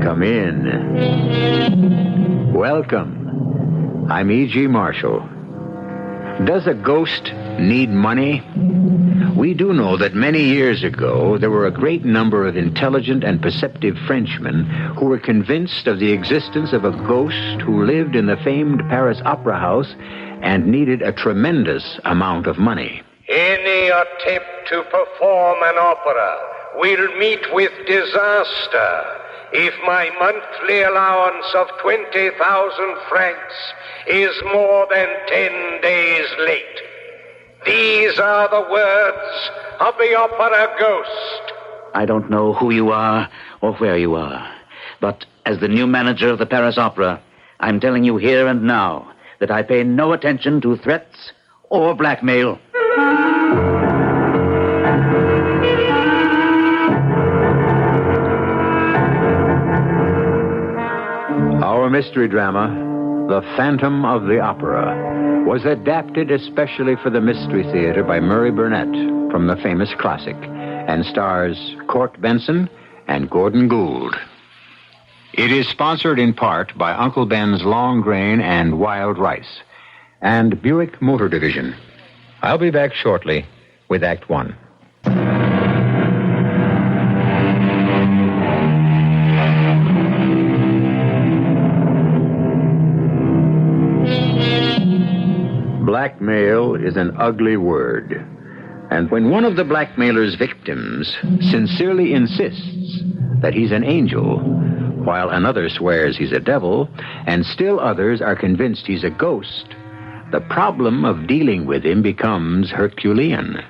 Come in. Welcome. I'm E.G. Marshall. Does a ghost need money? We do know that many years ago there were a great number of intelligent and perceptive Frenchmen who were convinced of the existence of a ghost who lived in the famed Paris Opera House and needed a tremendous amount of money. Any attempt to perform an opera will meet with disaster if my monthly allowance of 20,000 francs is more than 10 days late. These are the words of the opera ghost. I don't know who you are or where you are, but as the new manager of the Paris Opera, I'm telling you here and now that I pay no attention to threats or blackmail. Our mystery drama, The Phantom of the Opera, was adapted especially for the Mystery Theater by Murray Burnett from the famous classic, and stars Court Benson and Gordon Gould. It is sponsored in part by Uncle Ben's Long Grain and Wild Rice, and Buick Motor Division. I'll be back shortly with Act One. Blackmail is an ugly word. And when one of the blackmailer's victims sincerely insists that he's an angel, while another swears he's a devil, and still others are convinced he's a ghost, the problem of dealing with him becomes Herculean.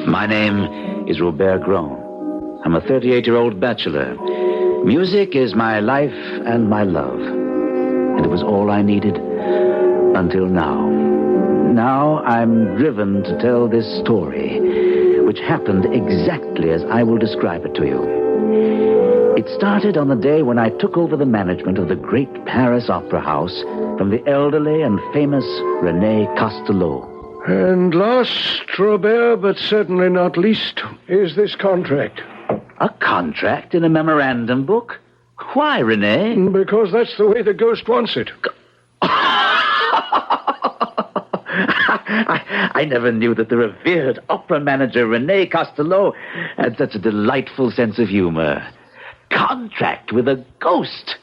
My name is Robert Grone. I'm a 38-year-old bachelor. Music is my life and my love. And it was all I needed until now. Now I'm driven to tell this story, which happened exactly as I will describe it to you. It started on the day when I took over the management of the great Paris Opera House from the elderly and famous René Castelot. And last, Robert, but certainly not least, is this contract. A contract in a memorandum book? Why, René? Because that's the way the ghost wants it. I never knew that the revered opera manager René Castelot had such a delightful sense of humor. Contract with a ghost?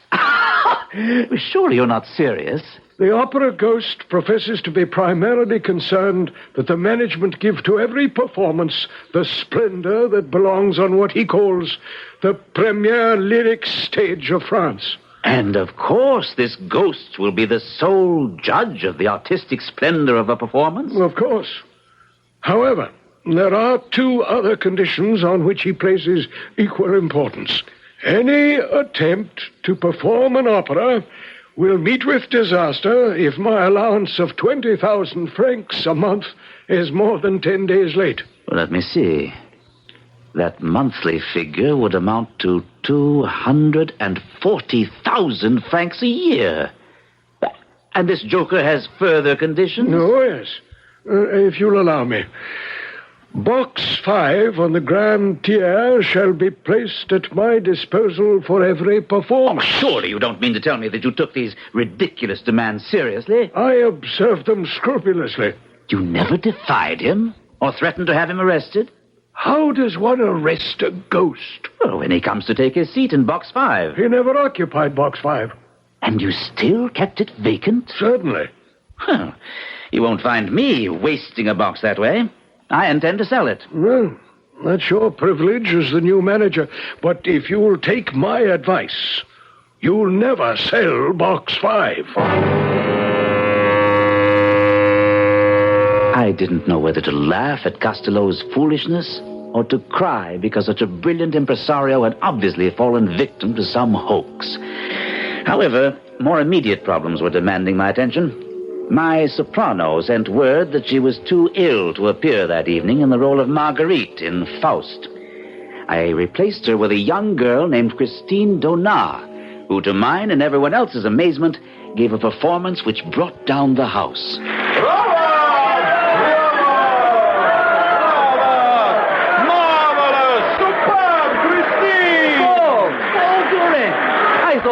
Surely you're not serious. The opera ghost professes to be primarily concerned that the management give to every performance the splendor that belongs on what he calls the premier lyric stage of France. And, of course, this ghost will be the sole judge of the artistic splendor of a performance? Of course. However, there are two other conditions on which he places equal importance. Any attempt to perform an opera will meet with disaster if my allowance of 20,000 francs a month is more than 10 days late. Well, let me see. That monthly figure would amount to 240,000 francs a year. And this joker has further conditions? Oh, yes. If you'll allow me. Box 5 on the Grand Tier shall be placed at my disposal for every performance. Oh, surely you don't mean to tell me that you took these ridiculous demands seriously? I observed them scrupulously. You never defied him or threatened to have him arrested? How does one arrest a ghost? Well, when he comes to take his seat in Box 5. He never occupied Box 5. And you still kept it vacant? Certainly. Huh. You won't find me wasting a box that way. I intend to sell it. Well, that's your privilege as the new manager. But if you'll take my advice, you'll never sell Box 5. I didn't know whether to laugh at Castelot's foolishness or to cry because such a brilliant impresario had obviously fallen victim to some hoax. However, more immediate problems were demanding my attention. My soprano sent word that she was too ill to appear that evening in the role of Marguerite in Faust. I replaced her with a young girl named Christine Donat, who, to mine and everyone else's amazement, gave a performance which brought down the house. Marguerite!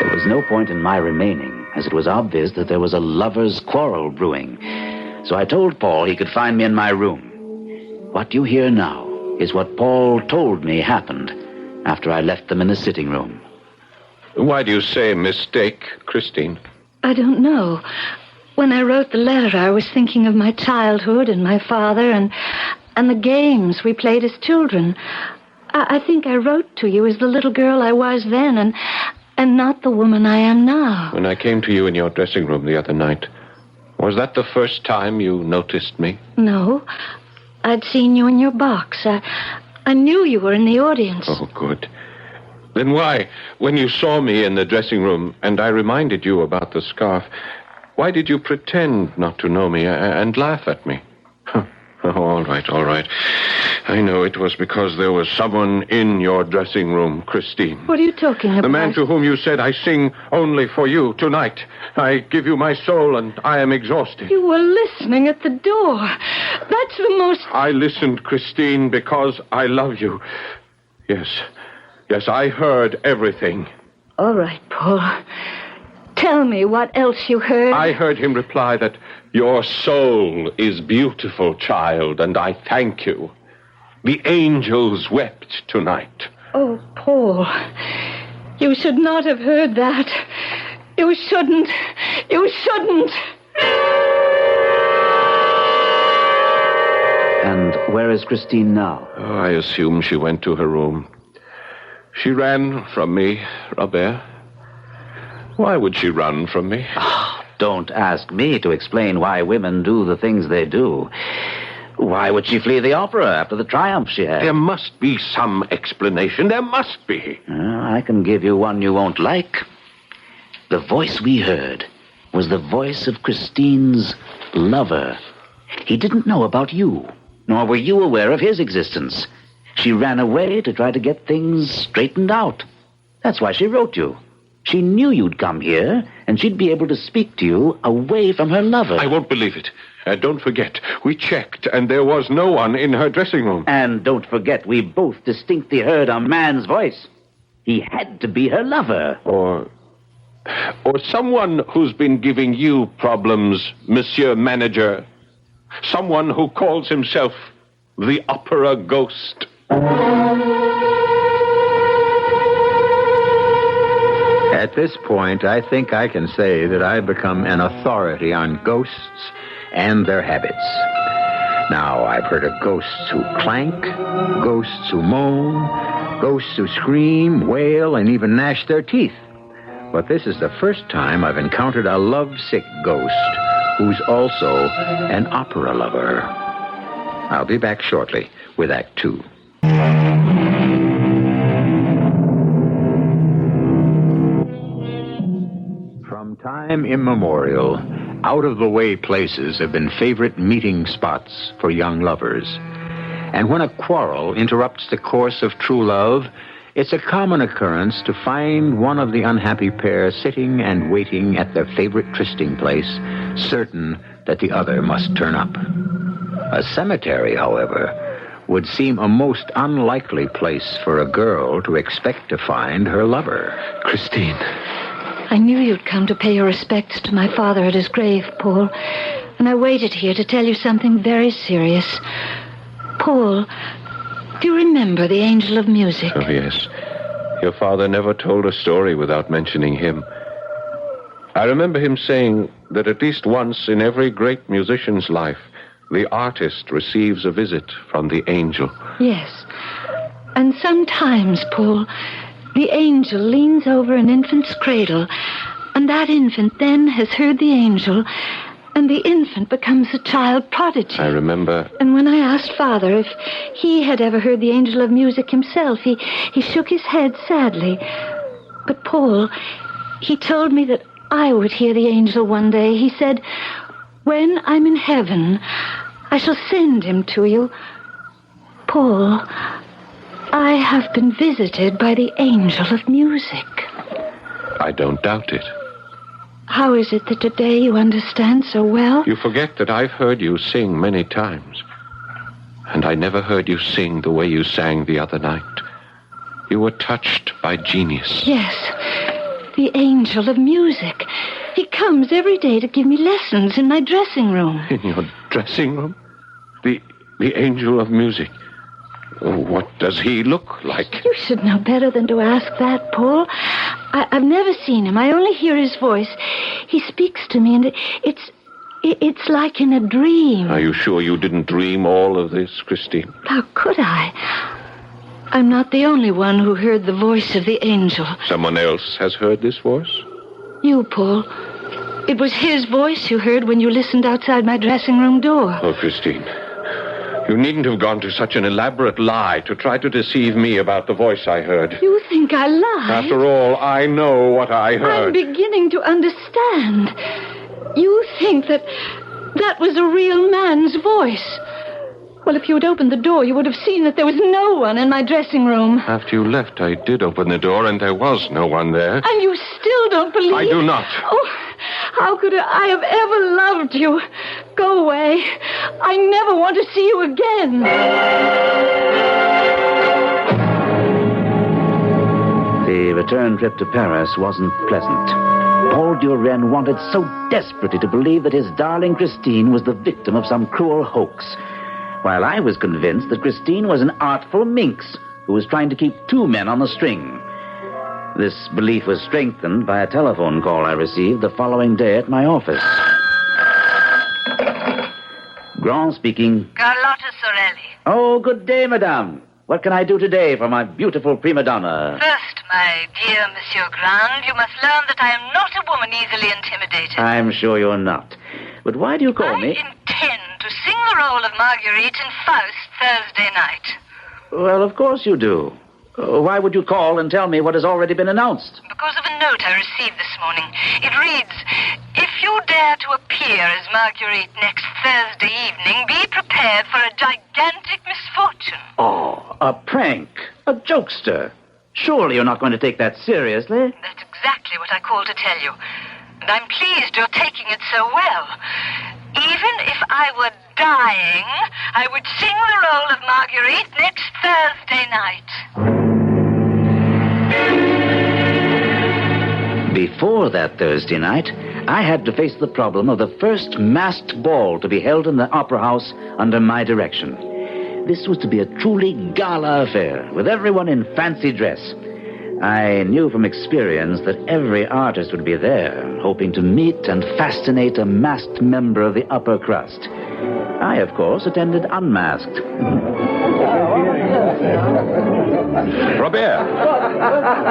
There was no point in my remaining, as it was obvious that there was a lover's quarrel brewing. So I told Paul he could find me in my room. What you hear now is what Paul told me happened after I left them in the sitting room. Why do you say mistake, Christine? I don't know. When I wrote the letter, I was thinking of my childhood and my father and the games we played as children. I think I wrote to you as the little girl I was then and not the woman I am now. When I came to you in your dressing room the other night, was that the first time you noticed me? No. I'd seen you in your box. I knew you were in the audience. Oh, good. Then why, when you saw me in the dressing room and I reminded you about the scarf, why did you pretend not to know me and laugh at me? Oh, all right. I know it was because there was someone in your dressing room, Christine. What are you talking about? The man to whom you said, I sing only for you tonight. I give you my soul and I am exhausted. You were listening at the door. That's the most... I listened, Christine, because I love you. Yes, I heard everything. All right, Paul. Tell me what else you heard. I heard him reply that your soul is beautiful, child, and I thank you. The angels wept tonight. Oh, Paul, you should not have heard that. You shouldn't. And where is Christine now? Oh, I assume she went to her room. She ran from me, Robert. Why would she run from me? Oh, don't ask me to explain why women do the things they do. Why would she flee the opera after the triumph she had? There must be some explanation. There must be. I can give you one you won't like. The voice we heard was the voice of Christine's lover. He didn't know about you, nor were you aware of his existence. She ran away to try to get things straightened out. That's why she wrote you. She knew you'd come here, and she'd be able to speak to you away from her lover. I won't believe it. Don't forget, we checked, and there was no one in her dressing room. And don't forget, we both distinctly heard a man's voice. He had to be her lover. Or someone who's been giving you problems, Monsieur Manager. Someone who calls himself the Opera Ghost. At this point, I think I can say that I've become an authority on ghosts and their habits. Now, I've heard of ghosts who clank, ghosts who moan, ghosts who scream, wail, and even gnash their teeth. But this is the first time I've encountered a lovesick ghost who's also an opera lover. I'll be back shortly with Act Two. From time immemorial, out-of-the-way places have been favorite meeting spots for young lovers. And when a quarrel interrupts the course of true love, it's a common occurrence to find one of the unhappy pair sitting and waiting at their favorite trysting place, certain that the other must turn up. A cemetery, however, would seem a most unlikely place for a girl to expect to find her lover. Christine. I knew you'd come to pay your respects to my father at his grave, Paul. And I waited here to tell you something very serious. Paul, do you remember the Angel of Music? Oh, yes. Your father never told a story without mentioning him. I remember him saying that at least once in every great musician's life, the artist receives a visit from the angel. Yes. And sometimes, Paul, the angel leans over an infant's cradle, and that infant then has heard the angel, and the infant becomes a child prodigy. I remember. And when I asked Father if he had ever heard the Angel of Music himself, he shook his head sadly. But, Paul, he told me that I would hear the angel one day. He said, when I'm in heaven, I shall send him to you. Paul, I have been visited by the Angel of Music. I don't doubt it. How is it that today you understand so well? You forget that I've heard you sing many times. And I never heard you sing the way you sang the other night. You were touched by genius. Yes. The angel of music. He comes every day to give me lessons in my dressing room. In your dressing room? The angel of music. What does he look like? You should know better than to ask that, Paul. I've never seen him. I only hear his voice. He speaks to me, and it's like in a dream. Are you sure you didn't dream all of this, Christine? How could I? I'm not the only one who heard the voice of the angel. Someone else has heard this voice? You, Paul. It was his voice you heard when you listened outside my dressing room door. Oh, Christine. You needn't have gone to such an elaborate lie to try to deceive me about the voice I heard. You think I lied? After all, I know what I heard. I'm beginning to understand. You think that was a real man's voice. Well, if you had opened the door, you would have seen that there was no one in my dressing room. After you left, I did open the door, and there was no one there. And you still don't believe... I do not. Oh, how could I have ever loved you? Go away. I never want to see you again. The return trip to Paris wasn't pleasant. Paul Duren wanted so desperately to believe that his darling Christine was the victim of some cruel hoax, while I was convinced that Christine was an artful minx who was trying to keep two men on the string. This belief was strengthened by a telephone call I received the following day at my office. Grand speaking. Carlotta Sorelli. Oh, good day, madame. What can I do today for my beautiful prima donna? First, my dear Monsieur Grand, you must learn that I am not a woman easily intimidated. I'm sure you're not. But why do you call me? I intend to sing the role of Marguerite in Faust Thursday night. Well, of course you do. Why would you call and tell me what has already been announced? Because of a note I received this morning. It reads, if you dare to appear as Marguerite next Thursday evening, be prepared for a gigantic misfortune. Oh, a prank. A jokester. Surely you're not going to take that seriously. That's exactly what I called to tell you. And I'm pleased you're taking it so well. Even if I were dying, I would sing the role of Marguerite next Thursday night. Before that Thursday night, I had to face the problem of the first masked ball to be held in the Opera House under my direction. This was to be a truly gala affair, with everyone in fancy dress. I knew from experience that every artist would be there, hoping to meet and fascinate a masked member of the upper crust. I, of course, attended unmasked. Robert!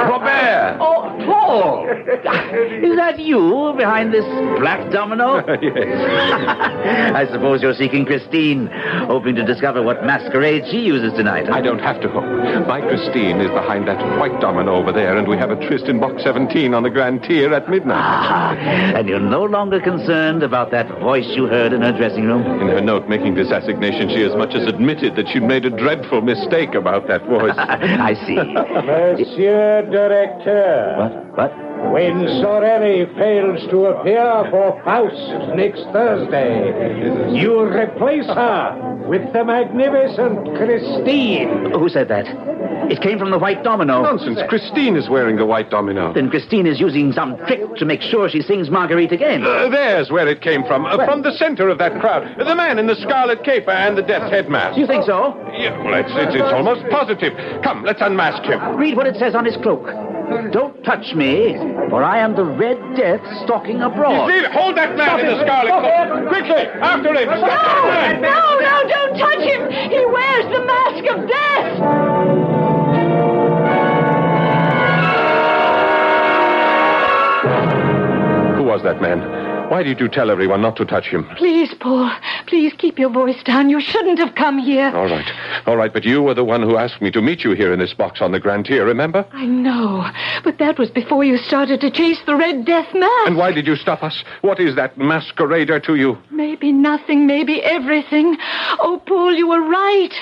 Robert! Oh, Paul! Is that you behind this black domino? Yes. I suppose you're seeking Christine, hoping to discover what masquerade she uses tonight. I don't have to hope. My Christine is behind that white domino over there, and we have a tryst in box 17 on the Grand Tier at midnight. And you're no longer concerned about that voice you heard in her dressing room? In her note making this assignation, she as much as admitted that she'd made a dreadful mistake about that voice. I see. Monsieur Directeur. What? When Sorelli fails to appear for Faust next Thursday, you replace her with the magnificent Christine. Who said that? It came from the white domino. Nonsense. Christine is wearing the white domino. Then Christine is using some trick to make sure she sings Marguerite again. There's where it came from. From the center of that crowd. The man in the scarlet cape and the death's head mask. You think so? Yeah, well, it's almost positive. Come, let's unmask him. Read what it says on his cloak. Don't touch me, for I am the Red Death stalking abroad. Steve, hold that man in the scarlet coat. Quickly, after him. No, don't touch him. He wears the mask of death. Who was that man? Why did you tell everyone not to touch him? Please, Paul. Please keep your voice down. You shouldn't have come here. All right, but you were the one who asked me to meet you here in this box on the Grand Tier, remember? I know, but that was before you started to chase the Red Death mask. And why did you stop us? What is that masquerader to you? Maybe nothing, maybe everything. Oh, Paul, you were right.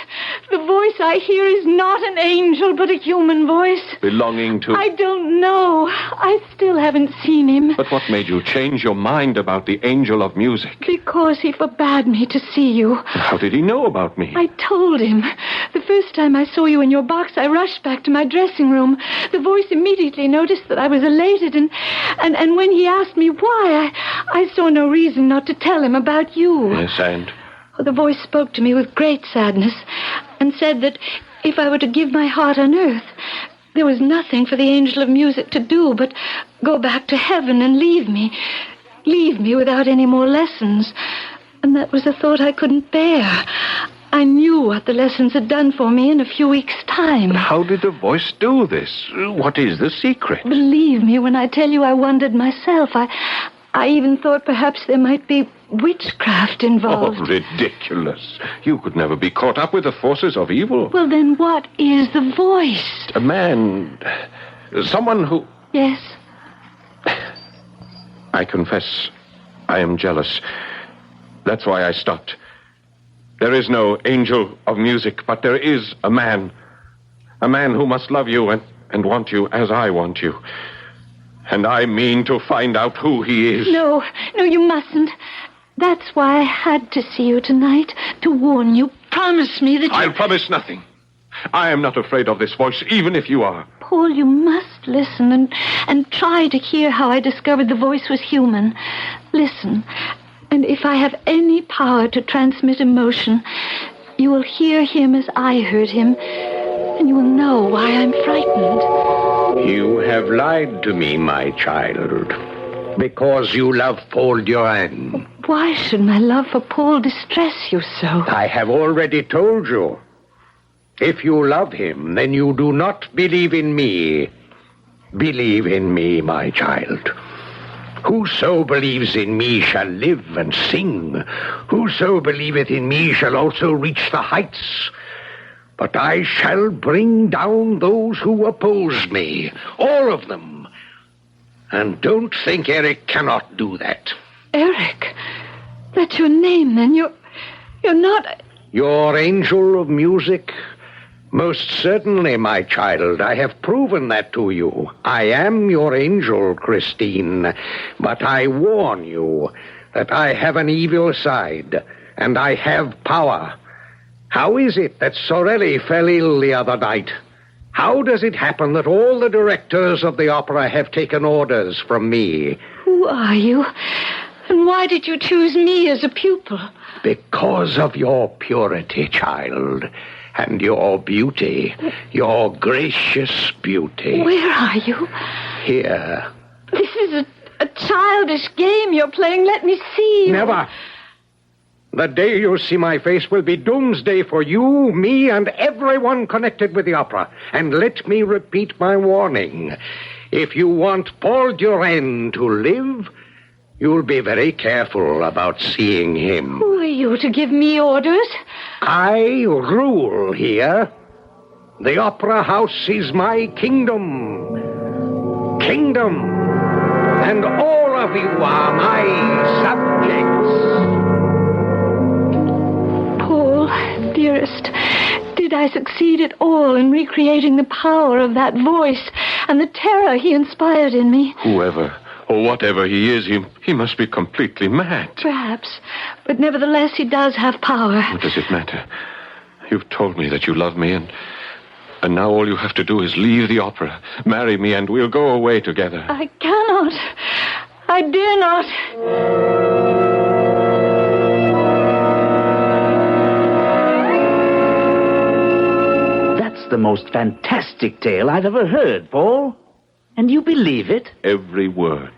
The voice I hear is not an angel, but a human voice. Belonging to... I don't know. I still haven't seen him. But what made you change your mind about the angel of music? Because he forbade me to see you. How did he know about me? I told him. The first time I saw you in your box, I rushed back to my dressing room. The voice immediately noticed that I was elated, and when he asked me why, I saw no reason not to tell him about you. Yes, and? The voice spoke to me with great sadness and said that if I were to give my heart on earth, there was nothing for the angel of music to do but go back to heaven and leave me without any more lessons. And that was a thought I couldn't bear. I knew what the lessons had done for me in a few weeks' time. How did the voice do this? What is the secret? Believe me when I tell you I wondered myself. I even thought perhaps there might be witchcraft involved. Oh, ridiculous. You could never be caught up with the forces of evil. Well, then what is the voice? A man. Someone who... Yes? I confess, I am jealous. That's why I stopped. There is no angel of music, but there is a man. A man who must love you and want you as I want you. And I mean to find out who he is. No, you mustn't. That's why I had to see you tonight, to warn you. Promise me that you... I'll promise nothing. I am not afraid of this voice, even if you are. Paul, you must listen and try to hear how I discovered the voice was human. Listen, and if I have any power to transmit emotion, you will hear him as I heard him, and you will know why I'm frightened. You have lied to me, my child, because you love Paul Durand. Why should my love for Paul distress you so? I have already told you. If you love him, then you do not believe in me. Believe in me, my child. Whoso believes in me shall live and sing. Whoso believeth in me shall also reach the heights. But I shall bring down those who oppose me, all of them. And don't think Eric cannot do that. Eric? That's your name, then. You're not... Your angel of music? Most certainly, my child. I have proven that to you. I am your angel, Christine. But I warn you that I have an evil side, and I have power. How is it that Sorelli fell ill the other night? How does it happen that all the directors of the opera have taken orders from me? Who are you? And why did you choose me as a pupil? Because of your purity, child, and your beauty, your gracious beauty. Where are you? Here. This is a childish game you're playing. Let me see you. Never. The day you see my face will be doomsday for you, me, and everyone connected with the opera. And let me repeat my warning. If you want Paul Durand to live, you'll be very careful about seeing him. Who are you to give me orders? I rule here. The opera house is my kingdom. Kingdom. And all of you are my subjects. Paul, dearest, did I succeed at all in recreating the power of that voice and the terror he inspired in me? Whoever or whatever he is, he must be completely mad. Perhaps, but nevertheless he does have power. What does it matter? You've told me that you love me, and now all you have to do is leave the opera, marry me, and we'll go away together. I cannot. I dare not. That's the most fantastic tale I've ever heard, Paul. And you believe it? Every word.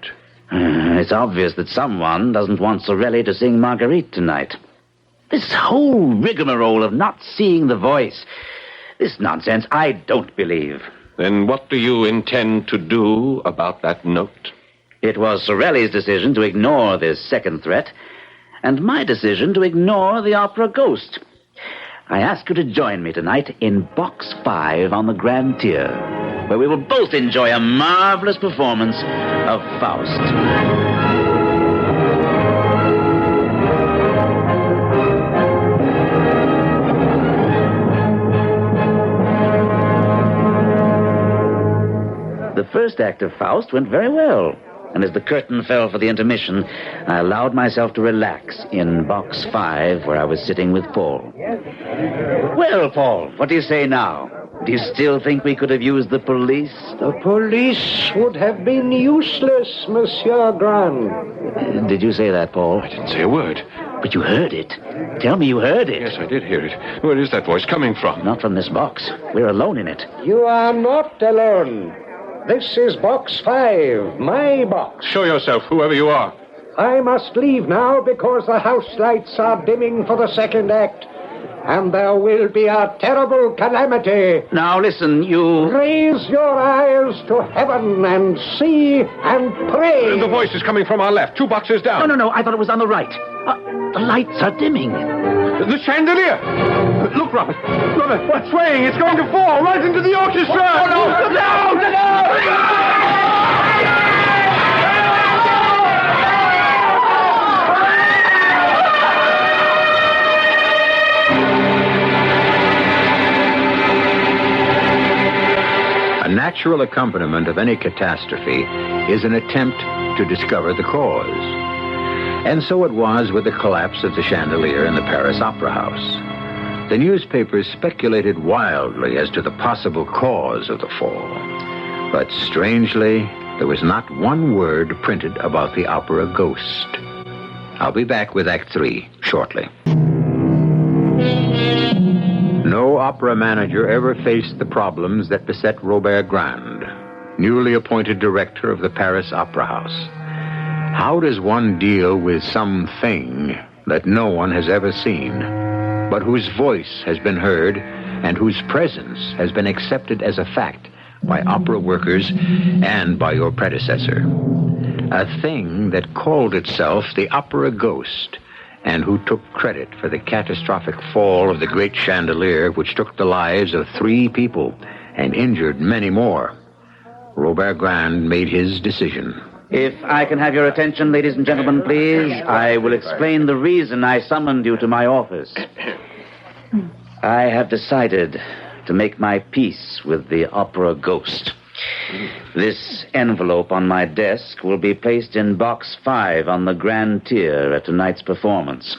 It's obvious that someone doesn't want Sorelli to sing Marguerite tonight. This whole rigmarole of not seeing the voice, this nonsense, I don't believe. Then what do you intend to do about that note? It was Sorelli's decision to ignore this second threat, and my decision to ignore the opera ghost. I ask you to join me tonight in Box 5 on the Grand Tier, where we will both enjoy a marvelous performance of Faust. The first act of Faust went very well. and as the curtain fell for the intermission, I allowed myself to relax in box 5, where I was sitting with Paul. Well, Paul, what do you say now? Do you still think we could have used the police? The police would have been useless, Monsieur Grand. Did you say that, Paul? I didn't say a word. But you heard it. Tell me you heard it. Yes, I did hear it. Where is that voice coming from? Not from this box. We're alone in it. You are not alone. This is box 5, my box. Show yourself, whoever you are. I must leave now because the house lights are dimming for the second act. And there will be a terrible calamity. Now, listen, you... Raise your eyes to heaven and see and pray. The voice is coming from our left, 2 boxes down. No, I thought it was on the right. The lights are dimming. The chandelier! Look, Robert. Robert, what's swaying? It's going to fall right into the orchestra! Oh, no! A natural accompaniment of any catastrophe is an attempt to discover the cause. And so it was with the collapse of the chandelier in the Paris Opera House. The newspapers speculated wildly as to the possible cause of the fall. But strangely, there was not one word printed about the opera Ghost. I'll be back with Act 3 shortly. No opera manager ever faced the problems that beset Robert Grand, newly appointed director of the Paris Opera House. How does one deal with something that no one has ever seen, but whose voice has been heard and whose presence has been accepted as a fact by opera workers and by your predecessor? A thing that called itself the Opera Ghost, and who took credit for the catastrophic fall of the great chandelier which took the lives of 3 people and injured many more. Robert Grand made his decision. If I can have your attention, ladies and gentlemen, please, I will explain the reason I summoned you to my office. I have decided to make my peace with the Opera Ghost. This envelope on my desk will be placed in box 5 on the grand tier at tonight's performance.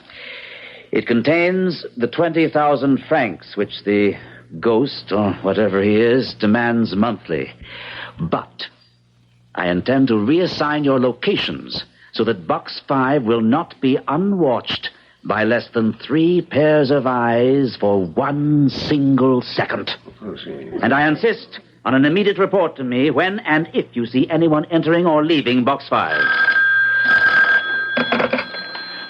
It contains the 20,000 francs which the ghost, or whatever he is, demands monthly. But I intend to reassign your locations so that box 5 will not be unwatched by less than 3 pairs of eyes for 1 single second. And I insist on an immediate report to me when and if you see anyone entering or leaving box 5.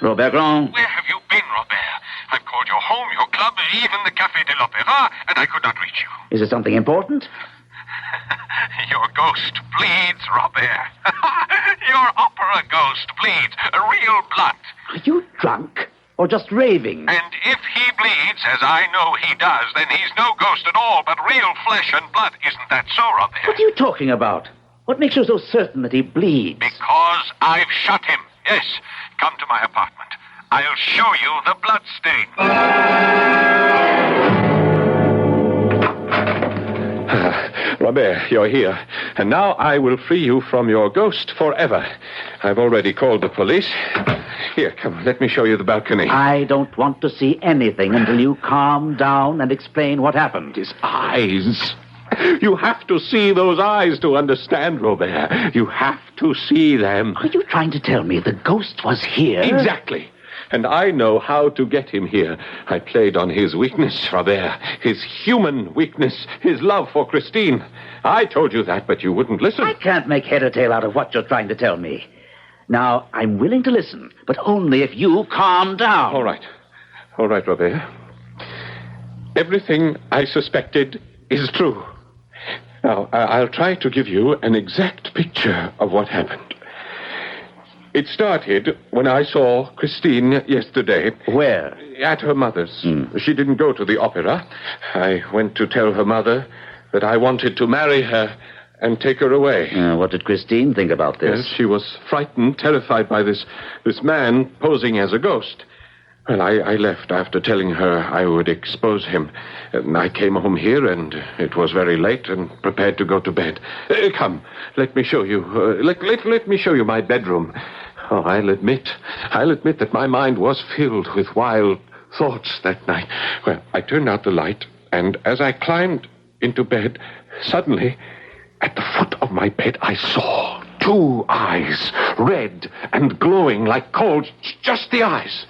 Robert Grand. Where have you been, Robert? I've called your home, your club, even the Café de l'Opéra, and I could not reach you. Is it something important? Your ghost bleeds, Robert. Your opera ghost bleeds. Real blood. Are you drunk or just raving? And if he bleeds, as I know he does, then he's no ghost at all, but real flesh and blood. Isn't that so, Robert? What are you talking about? What makes you so certain that he bleeds? Because I've shot him. Yes. Come to my apartment. I'll show you the blood stain. Robert, you're here. And now I will free you from your ghost forever. I've already called the police. Here, come, let me show you the balcony. I don't want to see anything until you calm down and explain what happened. His eyes. You have to see those eyes to understand, Robert. You have to see them. Are you trying to tell me the ghost was here? Exactly. And I know how to get him here. I played on his weakness, Robert. His human weakness. His love for Christine. I told you that, but you wouldn't listen. I can't make head or tail out of what you're trying to tell me. Now, I'm willing to listen, but only if you calm down. All right. All right, Robert. Everything I suspected is true. Now, I'll try to give you an exact picture of what happened. It started when I saw Christine yesterday. Where? At her mother's. She didn't go to the opera. I went to tell her mother that I wanted to marry her and take her away. What did Christine think about this? Yes, she was frightened, terrified by this man posing as a ghost. Well, I left after telling her I would expose him. I came home here, and it was very late, and prepared to go to bed. Come, let me show you. Let me show you my bedroom. Oh, I'll admit that my mind was filled with wild thoughts that night. Well, I turned out the light, and as I climbed into bed, suddenly, at the foot of my bed, I saw 2 eyes, red and glowing like coals, just the eyes.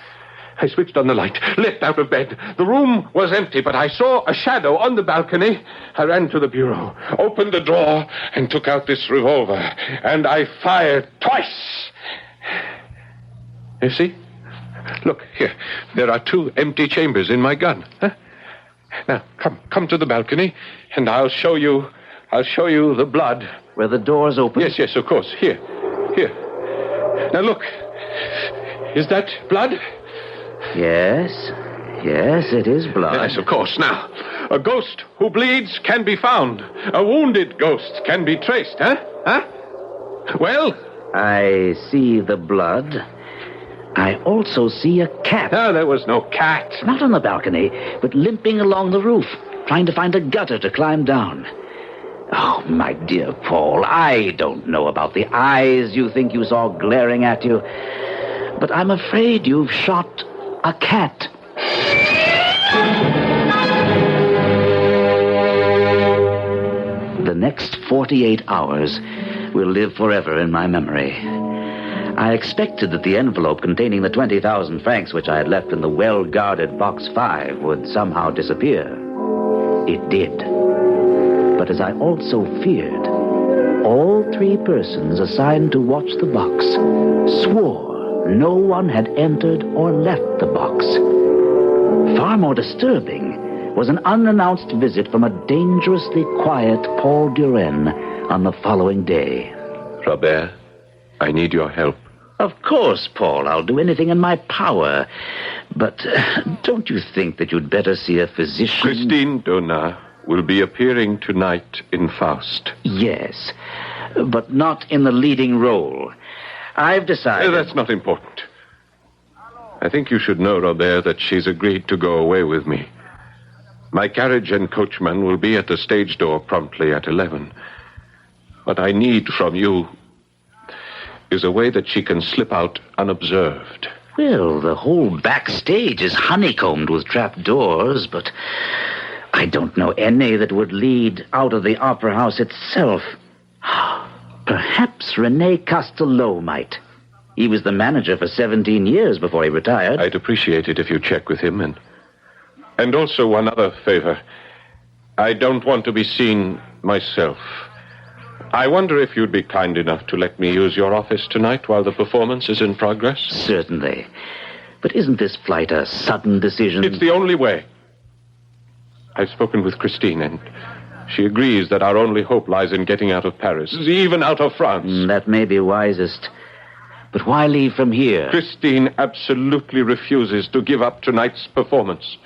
I switched on the light, leapt out of bed. The room was empty, but I saw a shadow on the balcony. I ran to the bureau, opened the drawer, and took out this revolver. And I fired twice. You see? Look, here. There are 2 empty chambers in my gun. Huh? Now, come to the balcony, and I'll show you the blood. Where the door's open? Yes, of course. Here. Now, look. Is that blood? Yes, it is blood. Yes, of course. Now, a ghost who bleeds can be found. A wounded ghost can be traced, huh? Well? I see the blood. I also see a cat. No, there was no cat. Not on the balcony, but limping along the roof, trying to find a gutter to climb down. Oh, my dear Paul, I don't know about the eyes you think you saw glaring at you, but I'm afraid you've shot a cat. The next 48 hours will live forever in my memory. I expected that the envelope containing the 20,000 francs which I had left in the well-guarded Box 5 would somehow disappear. It did. But as I also feared, all 3 persons assigned to watch the box swore no one had entered or left the box. Far more disturbing was an unannounced visit from a dangerously quiet Paul Duren on the following day. Robert, I need your help. Of course, Paul, I'll do anything in my power. But don't you think that you'd better see a physician? Christine Donat will be appearing tonight in Faust. Yes, but not in the leading role. I've decided... That's not important. I think you should know, Robert, that she's agreed to go away with me. My carriage and coachman will be at the stage door promptly at 11. What I need from you is a way that she can slip out unobserved. Well, the whole backstage is honeycombed with trap doors, but I don't know any that would lead out of the opera house itself. Perhaps René Castello might. He was the manager for 17 years before he retired. I'd appreciate it if you check with him. And also one other favor. I don't want to be seen myself. I wonder if you'd be kind enough to let me use your office tonight while the performance is in progress? Certainly. But isn't this flight a sudden decision? It's the only way. I've spoken with Christine, and she agrees that our only hope lies in getting out of Paris, even out of France. That may be wisest. But why leave from here? Christine absolutely refuses to give up tonight's performance.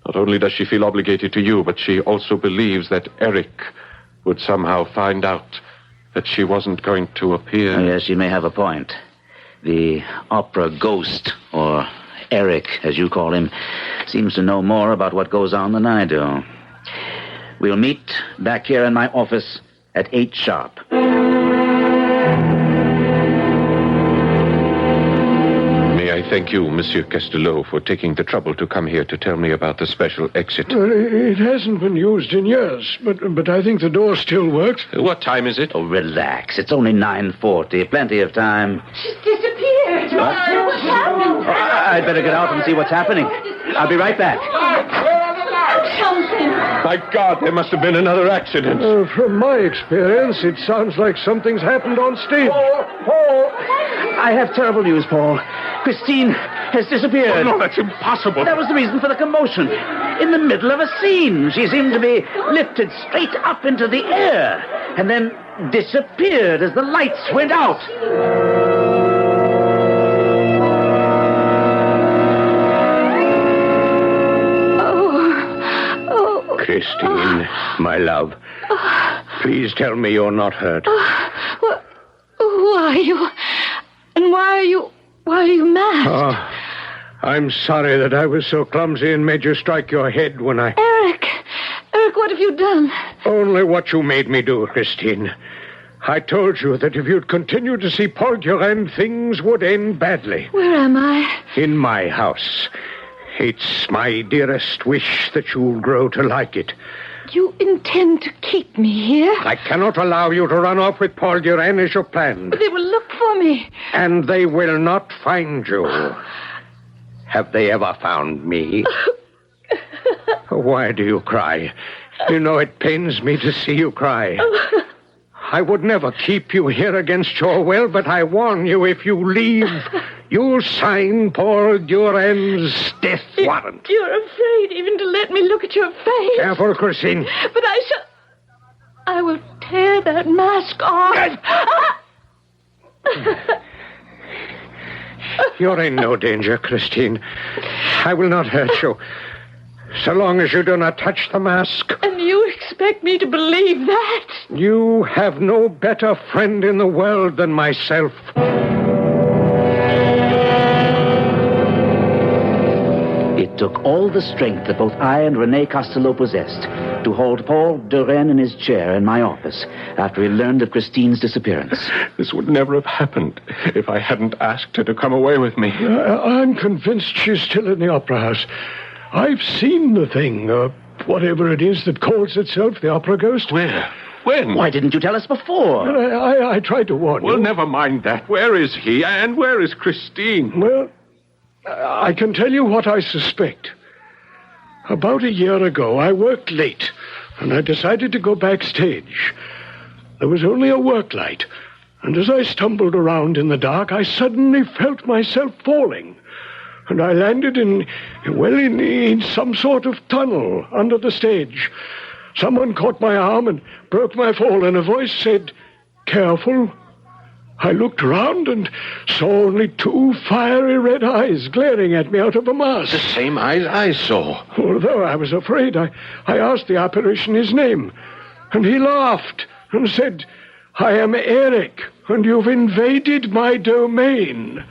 Not only does she feel obligated to you, but she also believes that Eric would somehow find out that she wasn't going to appear. Yes, she may have a point. The opera ghost, or Eric, as you call him, seems to know more about what goes on than I do. We'll meet back here in my office at 8 sharp. May I thank you, Monsieur Castello, for taking the trouble to come here to tell me about the special exit. It hasn't been used in years, but I think the door still works. What time is it? Oh, relax. It's only 9:40. Plenty of time. She's disappeared. What's happened? I'd better get out and see what's happening. I'll be right back. Something. My God, there must have been another accident. From my experience, it sounds like something's happened on stage. Paul! I have terrible news, Paul. Christine has disappeared. Oh, no, that's impossible. That was the reason for the commotion. In the middle of a scene, she seemed to be lifted straight up into the air and then disappeared as the lights went out. Christine, my love, please tell me you're not hurt. Who are you? And why are you mad? I'm sorry that I was so clumsy and made you strike your head when I... Eric, what have you done? Only what you made me do, Christine. I told you that if you'd continue to see Paul Durand, things would end badly. Where am I? In my house. It's my dearest wish that you'll grow to like it. You intend to keep me here? I cannot allow you to run off with Paul Durand as you planned. But they will look for me. And they will not find you. Have they ever found me? Why do you cry? You know it pains me to see you cry. I would never keep you here against your will, but I warn you, if you leave, you'll sign Paul Durand's death warrant. You're afraid even to let me look at your face. Careful, Christine. But I will tear that mask off. You're in no danger, Christine. I will not hurt you, so long as you do not touch the mask. And you expect me to believe that? You have no better friend in the world than myself. It took all the strength that both I and Rene Costello possessed to hold Paul Durand in his chair in my office after he learned of Christine's disappearance. This would never have happened if I hadn't asked her to come away with me. I'm convinced she's still in the opera house. I've seen the thing, whatever it is that calls itself the Opera Ghost. Where? When? Why didn't you tell us before? I tried to warn you. Well, never mind that. Where is he? And where is Christine? Well, I can tell you what I suspect. About a year ago, I worked late, and I decided to go backstage. There was only a work light, and as I stumbled around in the dark, I suddenly felt myself falling. And I landed in some sort of tunnel under the stage. Someone caught my arm and broke my fall, and a voice said, "Careful." I looked around and saw only two fiery red eyes glaring at me out of a mask. The same eyes I saw. Although I was afraid, I asked the apparition his name, and he laughed and said, "I am Eric, and you've invaded my domain.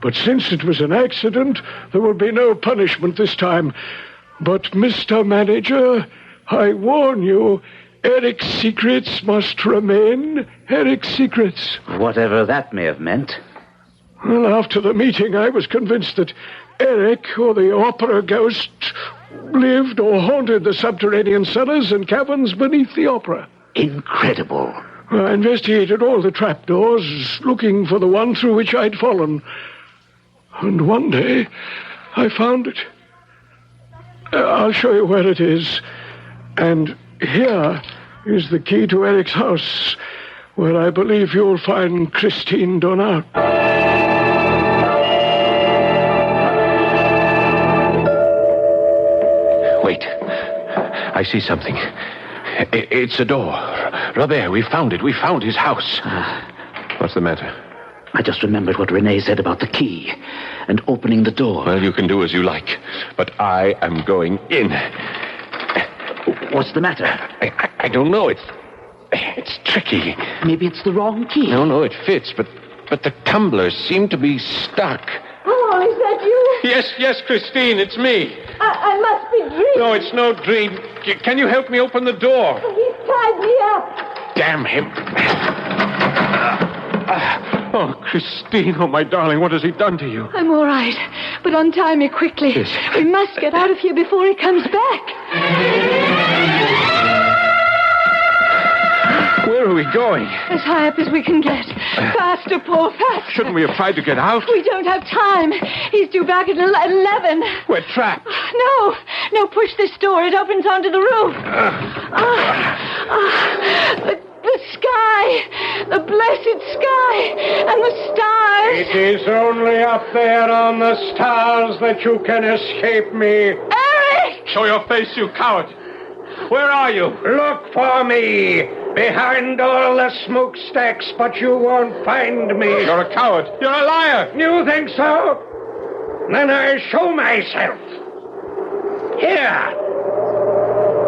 But since it was an accident, there will be no punishment this time. But, Mr. Manager, I warn you, Eric's secrets must remain Eric's secrets." Whatever that may have meant. Well, after the meeting, I was convinced that Eric, or the Opera Ghost, lived or haunted the subterranean cellars and caverns beneath the opera. Incredible. I investigated all the trapdoors, looking for the one through which I'd fallen. And one day, I found it. I'll show you where it is. And here is the key to Eric's house, where I believe you'll find Christine Donat. Wait. I see something. It's a door. Robert, we found it. We found his house. What's the matter? I just remembered what Rene said about the key and opening the door. Well, you can do as you like, but I am going in. What's the matter? I don't know. It's tricky. Maybe it's the wrong key. No, it fits, but the tumblers seem to be stuck. Oh, is that you? Yes, Christine, it's me. I must be dreaming. No, it's no dream. Can you help me open the door? He's tied me up. Damn him. Oh, Christine, oh, my darling, what has he done to you? I'm all right, but untie me quickly. Yes. We must get out of here before he comes back. Where are we going? As high up as we can get. Faster, Paul, faster. Shouldn't we have tried to get out? We don't have time. He's due back at 11. We're trapped. No, push this door. It opens onto the roof. The sky, the blessed sky, and the stars. It is only up there on the stars that you can escape me. Eric! Show your face, you coward. Where are you? Look for me behind all the smokestacks, but you won't find me. You're a coward. You're a liar. You think so? Then I'll show myself. Here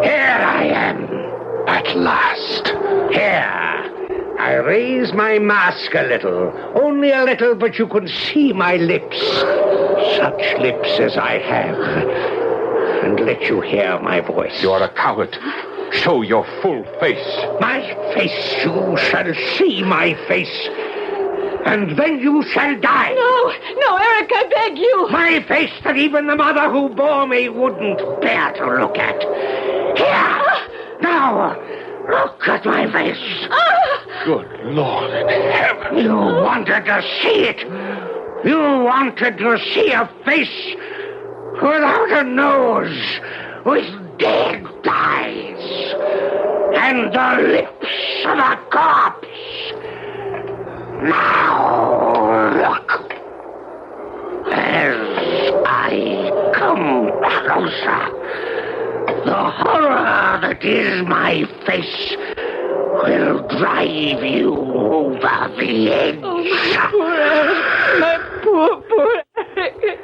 I am. At last. Here. I raise my mask a little. Only a little, but you can see my lips. such lips as I have and let you hear my voice. You are a coward. Show your full face. My face, you shall see my face. And then you shall die. No, Eric, I beg you. My face that even the mother who bore me wouldn't bear to look at. Here! Now, look at my face. Good Lord in heaven. You wanted to see it. You wanted to see a face without a nose, with dead eyes, and the lips of a corpse. Now look, as I come closer, the horror that is my face will drive you over the edge. Oh, my poor Eric.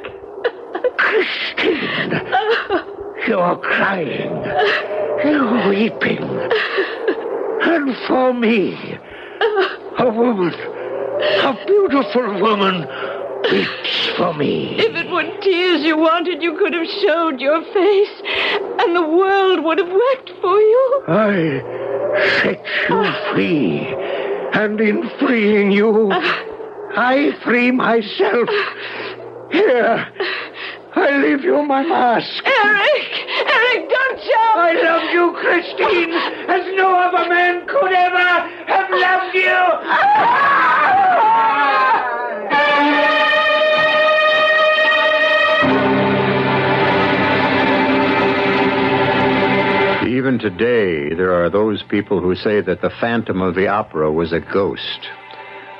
Christine, you're crying, you're weeping, and for me, a woman, a beautiful woman, weeps for me. If it were tears you wanted, you could have showed your face, and the world would have wept for you. I set you free, and in freeing you, I free myself. Here, I leave you my mask. Eric, don't jump! I love you, Christine, as no other man could ever have loved you. Even today, there are those people who say that the Phantom of the Opera was a ghost,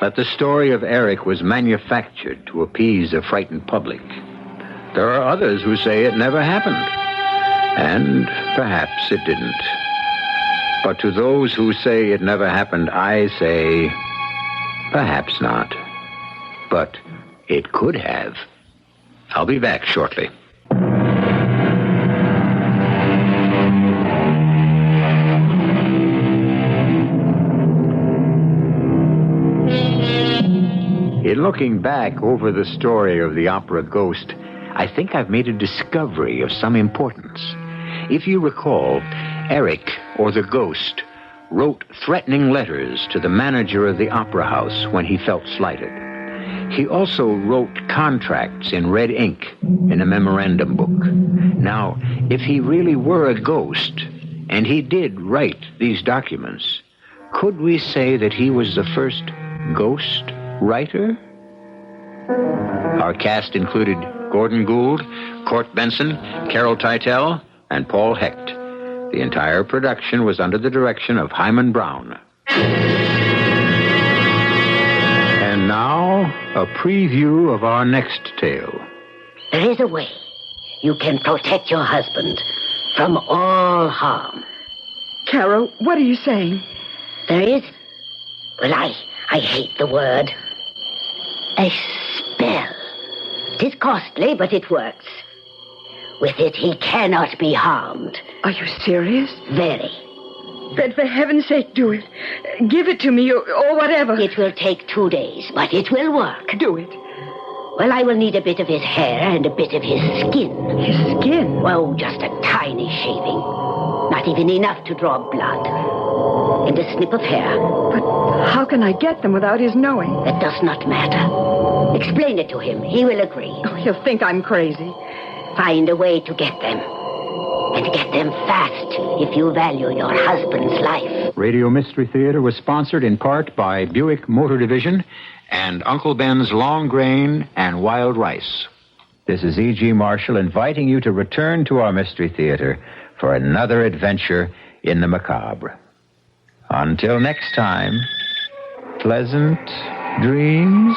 that the story of Eric was manufactured to appease a frightened public. There are others who say it never happened, and perhaps it didn't. But to those who say it never happened, I say, perhaps not. But it could have. I'll be back shortly. In looking back over the story of the opera Ghost, I think I've made a discovery of some importance. If you recall, Eric, or the Ghost, wrote threatening letters to the manager of the opera house when he felt slighted. He also wrote contracts in red ink in a memorandum book. Now, if he really were a ghost, and he did write these documents, could we say that he was the first ghost writer? Our cast included Gordon Gould, Court Benson, Carol Teitel, and Paul Hecht. The entire production was under the direction of Hyman Brown. And now, a preview of our next tale. There is a way you can protect your husband from all harm. Carol, what are you saying? There is, well, I hate the word, a spell. It is costly, but it works. With it, he cannot be harmed. Are you serious? Very. Then for heaven's sake, do it. Give it to me, or whatever. It will take 2 days, but it will work. Do it. Well, I will need a bit of his hair and a bit of his skin. His skin? Oh, just a tiny shaving. Not even enough to draw blood. And a snip of hair. But how can I get them without his knowing? That does not matter. Explain it to him. He will agree. Oh, he'll think I'm crazy. Find a way to get them. And get them fast if you value your husband's life. Radio Mystery Theater was sponsored in part by Buick Motor Division and Uncle Ben's Long Grain and Wild Rice. This is E.G. Marshall inviting you to return to our Mystery Theater for another adventure in the macabre. Until next time, pleasant dreams.